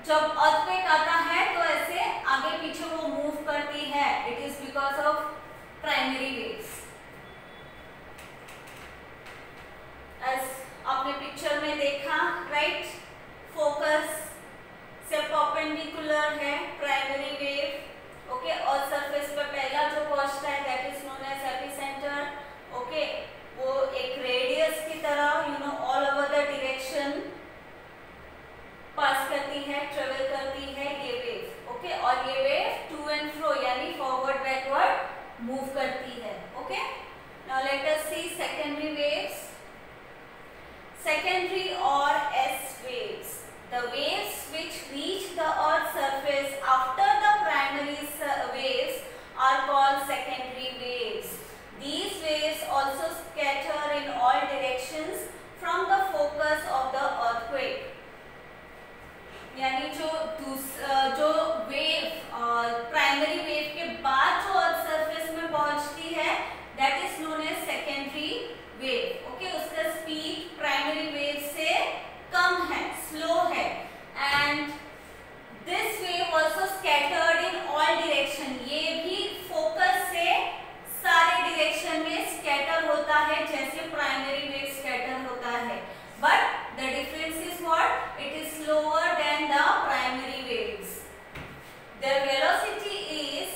जब अर्थक्वेक आता है तो ऐसे आगे पीछे वो मूव करती है, it is because of primary waves. आपने पिक्चर में देखा, राइट, फोकस से परपेंडिकुलर है प्राइमरी वेव, ओके, और सरफेस पे पहला जो पहुंचता है that is known as epicentre, okay, वो एक रेडियस की तरह all over the direction pass करती है, ट्रेवल करती है ये वेव, ओके, और ये वेव टू एंड फ्रो यानी फॉरवर्ड बैकवर्ड मूव करती है, okay. Now let us see secondary waves. Secondary or S waves, the waves which reach the Earth's surface after the primary waves are called secondary waves. These waves also scatter in all directions from the focus of the earthquake. यानी जो wave primary wave के बाद जो earth surface में पहुंचती है that is known as secondary wave, okay. उसका speed primary wave से कम है, स्लो है, and this wave also scattered in all direction, ये भी फोकस से सारे डायरेक्शन में स्कैटर होता है जैसे प्राइमरी वेव स्कैटर होता है, but the difference is what, it is slower than the primary waves. Their velocity is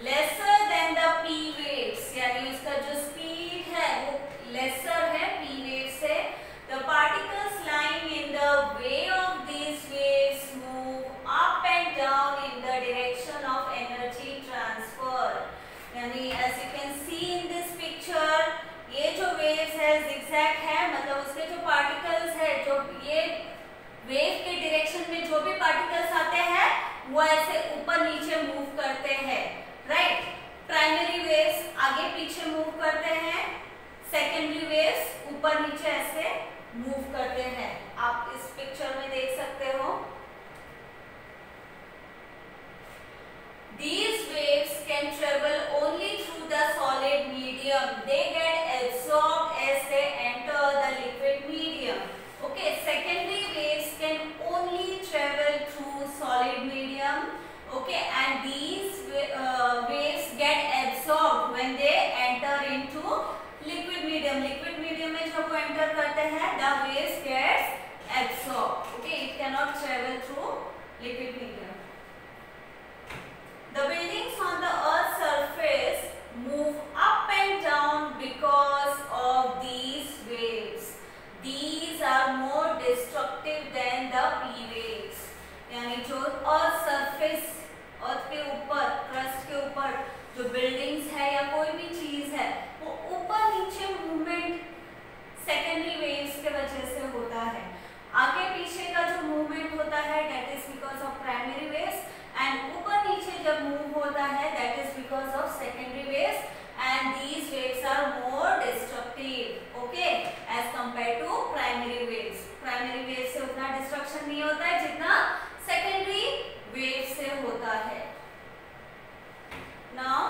lesser than the P waves, यानी उसका जो स्पीड है वो लेसर है पी वेव से। The particles lying in the way of these waves move up and down in the direction of energy transfer, यानी as you can see in this picture, ये जो वेव्स है zigzag है, मतलब उसके जो पार्टिकल्स है, जो ये वेव के डायरेक्शन में जो भी पार्टिकल्स आते हैं वो ऐसे ऊपर नीचे मूव करते हैं, राइट। प्राइमरी वेव्स आगे पीछे मूव करते हैं, सेकेंडरी वेव्स ऊपर नीचे ऐसे मूव करते हैं, आप इस पिक्चर में देख सकते हो। These waves can travel only through the solid medium. They get absorbed as they enter the liquid medium. Okay, secondary waves can only travel through solid medium. Okay, and these waves get absorbed when they enter into liquid medium. Liquid medium में जब वो enter करते हैं, the waves gets absorbed. Okay, it cannot travel through liquid medium. The buildings on the Earth's surface move up and down because of these waves. These are more destructive than the P waves. यानी जो earth surface, अर्थ के ऊपर, crust के ऊपर जो buildings है या कोई भी चीज है वो ऊपर नीचे मूवमेंट सेकेंडरी वेव्स के वजह से होता है। आगे पीछे का जो मूवमेंट होता है that is because of primary waves, and ऊपर नीचे जब मूव होता है that is because of secondary waves, and these waves are more destructive, okay, as compare to primary waves. Primary wave से उतना डिस्ट्रक्शन नहीं होता है जितना सेकेंडरी वेव से होता है। Now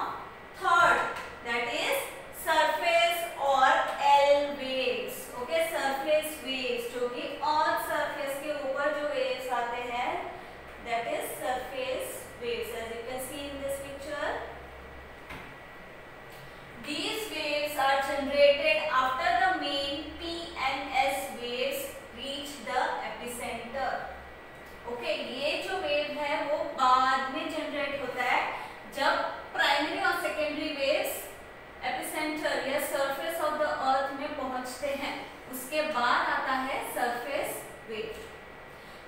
third that is surface और L waves, okay, surface waves जो कि अर्थ सरफेस के ऊपर जो वेव्स आते हैं that is surface waves, as you can see in this picture. These waves are generated after the main P and S waves reach the epicenter. Okay, ये जो wave है वो बाद में जनरेट होता है जब प्राइमरी और सेकेंडरी वेव्स एपिसेंटर या सरफेस ऑफ द अर्थ में पहुंचते हैं, उसके बाद आता है surface wave.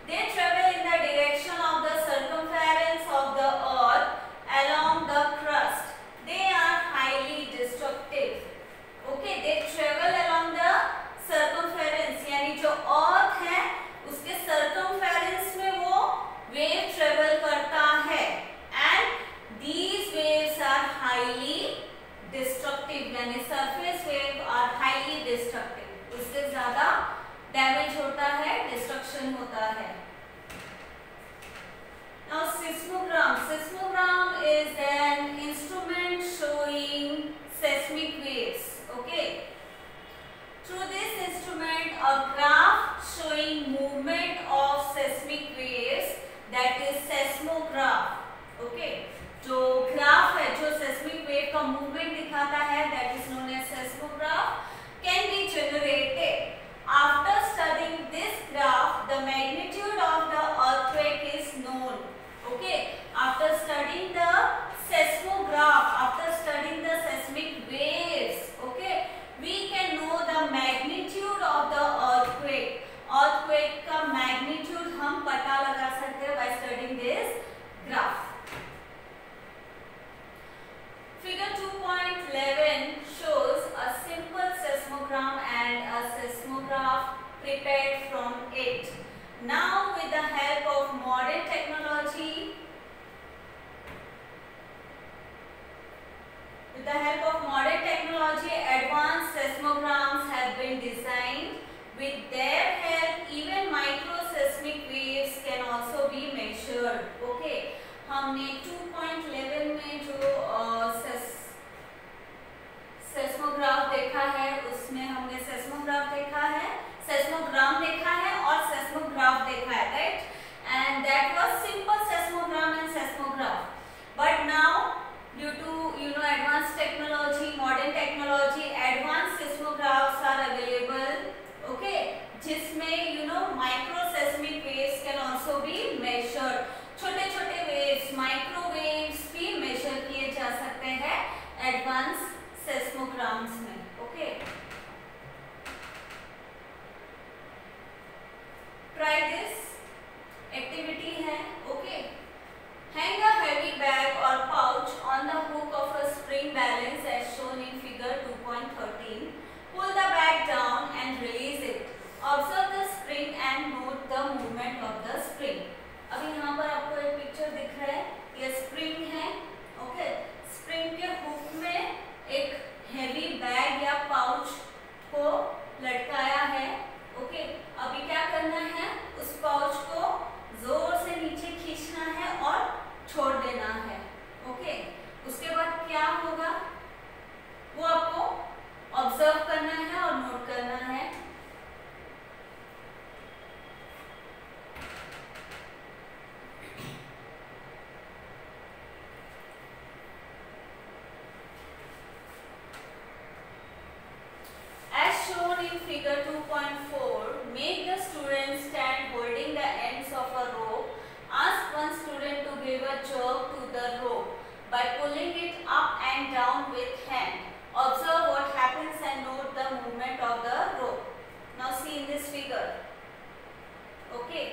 They travel in the direction of the circumference of the earth along the crust. They are highly destructive. Okay, they travel along the circumference, यानी जो अर्थ है उसके circumference में वो वेव ट्रेवल करता है, and these waves are highly destructive, यानी surface wave are highly destructive, उससे ज्यादा डैमेज होता है, डिस्ट्रक्शन होता है। Now seismogram. Seismogram is an instrument showing seismic waves. Okay. Through this instrument, a graph prepared from it. Now with the help of modern technology, advanced seismograms have been designed. With their help, even microseismic waves can also be measured. Okay, हमने 2.11 में जो seismograph देखा है, उसमें हमने seismograph देखा है, सेस्मोग्राम देखा है और सेस्मोग्राफ देखा है, right? And that was simple seismogram and seismograph. But now due to advanced technology, modern technology, advanced seismographs are available, okay, जिसमें microseismic waves can also be measured. छोटे छोटे waves, microwaves भी measure किए जा सकते हैं advanced seismograms में. okay, try this activity है. okay, hang a heavy bag or pouch on the hook of a spring balance as shown in figure 2.13. Pull the bag down and release it. Observe the spring and note the movement of the spring. अभी यहाँ पर आपको एक picture दिख रहा है, ये spring है. ओके, स्प्रिंग के हुक में एक हेवी बैग या पाउच को लटकाया है. ओके, अभी क्या करना है, उस पाउच को जोर से नीचे खींचना है और छोड़ देना है. ओके, उसके बाद क्या होगा वो आपको ऑब्जर्व करना है और नोट करना है. As shown in figure 2.4, make the student stand holding the ends of a rope. Ask one student to give a jerk to the rope by pulling it up and down with hand. Observe what happens and note the movement of the rope. Now see in this figure. Okay,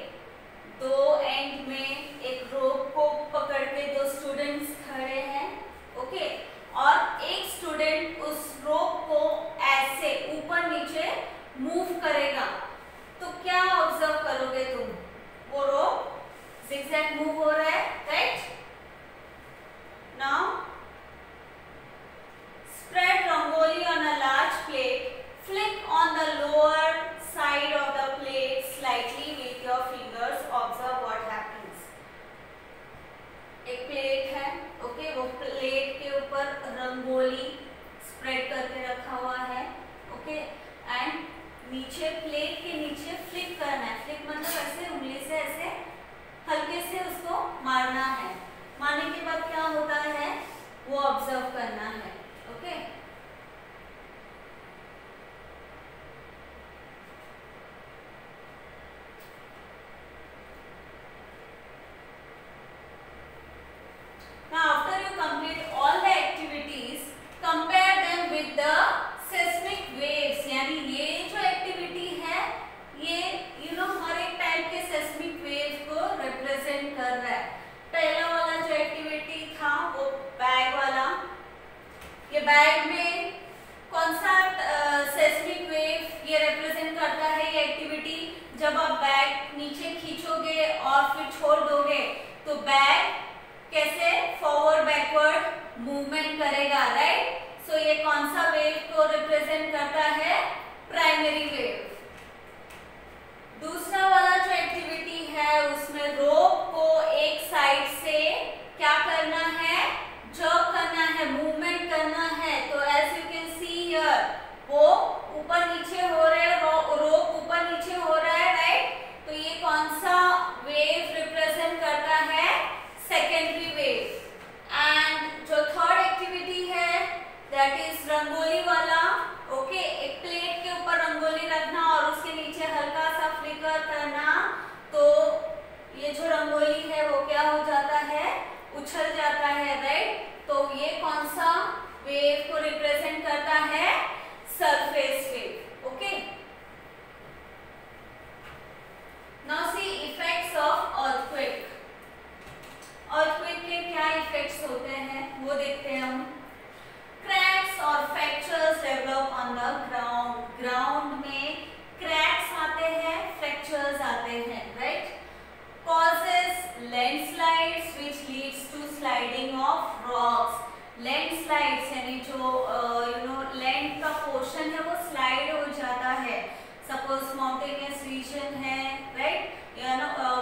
दो and में एक रोप को पकड़ के दो students खड़े हैं. Okay, और एक स्टूडेंट उस रोप को ऐसे ऊपर नीचे मूव करेगा. तो क्या ऑब्जर्व करोगे तुम? वो रोप zigzag मूव हो रहा है, right? Now spread rangoli on a large plate. Flick on the lower side of the plate slightly with your fingers. Observe what happens. एक प्लेट है. ओके, वो प्लेट के ऊपर रंगोली स्प्रेड करके रखा हुआ है. ओके, एंड नीचे प्लेट के नीचे फ्लिक करना है. फ्लिक मतलब ऐसे उंगली से ऐसे हल्के से उसको मारना है. मारने के बाद क्या होता है वो ऑब्जर्व करना है. Okay, now after you complete all the activities, compare them with the seismic waves. यानी ये जो एक्टिविटी है ये हर एक टाइप के सेस्मिक वेव को रिप्रेजेंट कर रहा है. पहला वाला जो एक्टिविटी था वो बैग वाला, ये बैग में कौन सा सेस्मिक वेव ये रिप्रेजेंट करता है? ये एक्टिविटी जब आप बैग नीचे खींचोगे और फिर छोड़ दोगे तो बैग कैसे फॉरवर्ड बैकवर्ड मूवमेंट करेगा, राइट? सो ये कौन सा वेव को रिप्रेजेंट करता है? Primary wave. दूसरा वाला जो एक्टिविटी है उसमें रोप को एक साइड से क्या करना है? जर्क करना है, मूवमेंट करना है. तो as you can see here वो ऊपर नीचे हो रहे हैं, रोप ऊपर नीचे हो रहा है, राइट? तो ये कौन सा वेव रिप्रेजेंट करता है? Secondary wave. एंड जो थर्ड एक्टिविटी है दैट इज रंगोली वाला. ओके, एक प्लेट के ऊपर रंगोली रखना जाते हैं, right. Causes landslides which leads to sliding of rocks. Landslides यानी जो लैंड का पोर्शन है वो स्लाइड हो जाता है। सपोज माउंटेनियस रीजन है, राइट,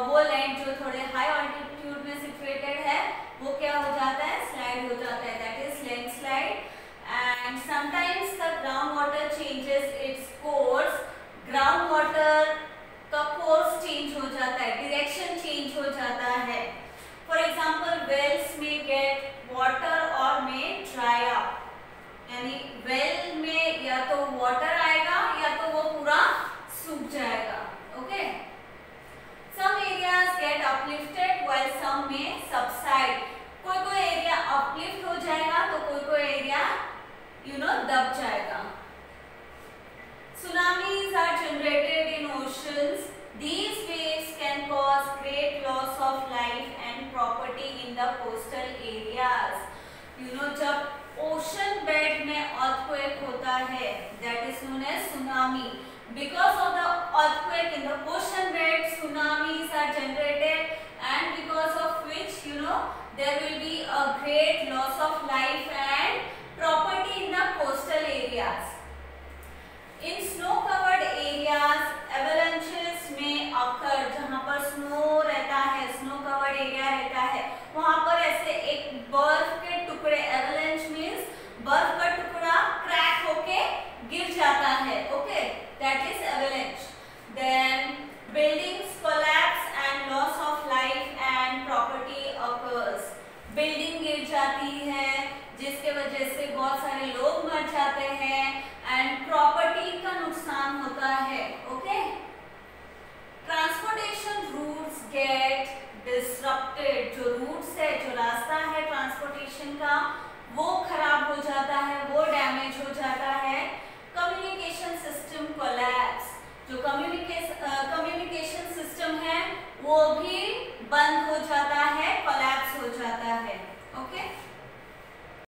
वो लैंड जो थोड़े हाई ऑल्टीट्यूड में सिचुएटेड है वो क्या हो जाता है, स्लाइड हो जाता है, that is landslide. And sometimes the ground water changes its course. Ground water का कोर्स चेंज हो जाता है, डायरेक्शन चेंज हो जाता है। फॉर एग्जाम्पल वेल्स में गेट वाटर और में ड्राई अप, यानी वेल में या तो वाटर आएगा या तो वो पूरा सूख जाएगा, okay. Some areas get uplifted while some may subside. कोई एरिया अपलिफ्ट हो जाएगा तो कोई एरिया दब जाएगा। Tsunamis are generated in oceans. These waves can cause great loss of life and property in the coastal areas. जब ocean bed में earthquake होता है, that is known as tsunami. Because of the earthquake in the ocean bed, tsunamis are generated, and because of which there will be a great loss of life and property in the coastal areas. In snow-covered areas, avalanches may occur. जहाँ पर snow रहता है, snow-covered area रहता है, वहाँ पर ऐसे एक बर्फ के टुकड़े, avalanche means बर्फ का टुकड़ा क्रैक होके गिर जाता है, okay, that is avalanche. Then buildings collapse and loss of life and property occurs. Building गिर जाती है जिसके वजह से बहुत सारे लोग मर जाते हैं एंड प्रॉपर्टी का नुकसान होता है, okay. Transportation routes get disrupted. जो रूट्स है, जो रास्ता है ट्रांसपोर्टेशन का, वो खराब हो जाता है, वो डैमेज हो जाता है। Communication system collapse. जो कम्युनिकेशन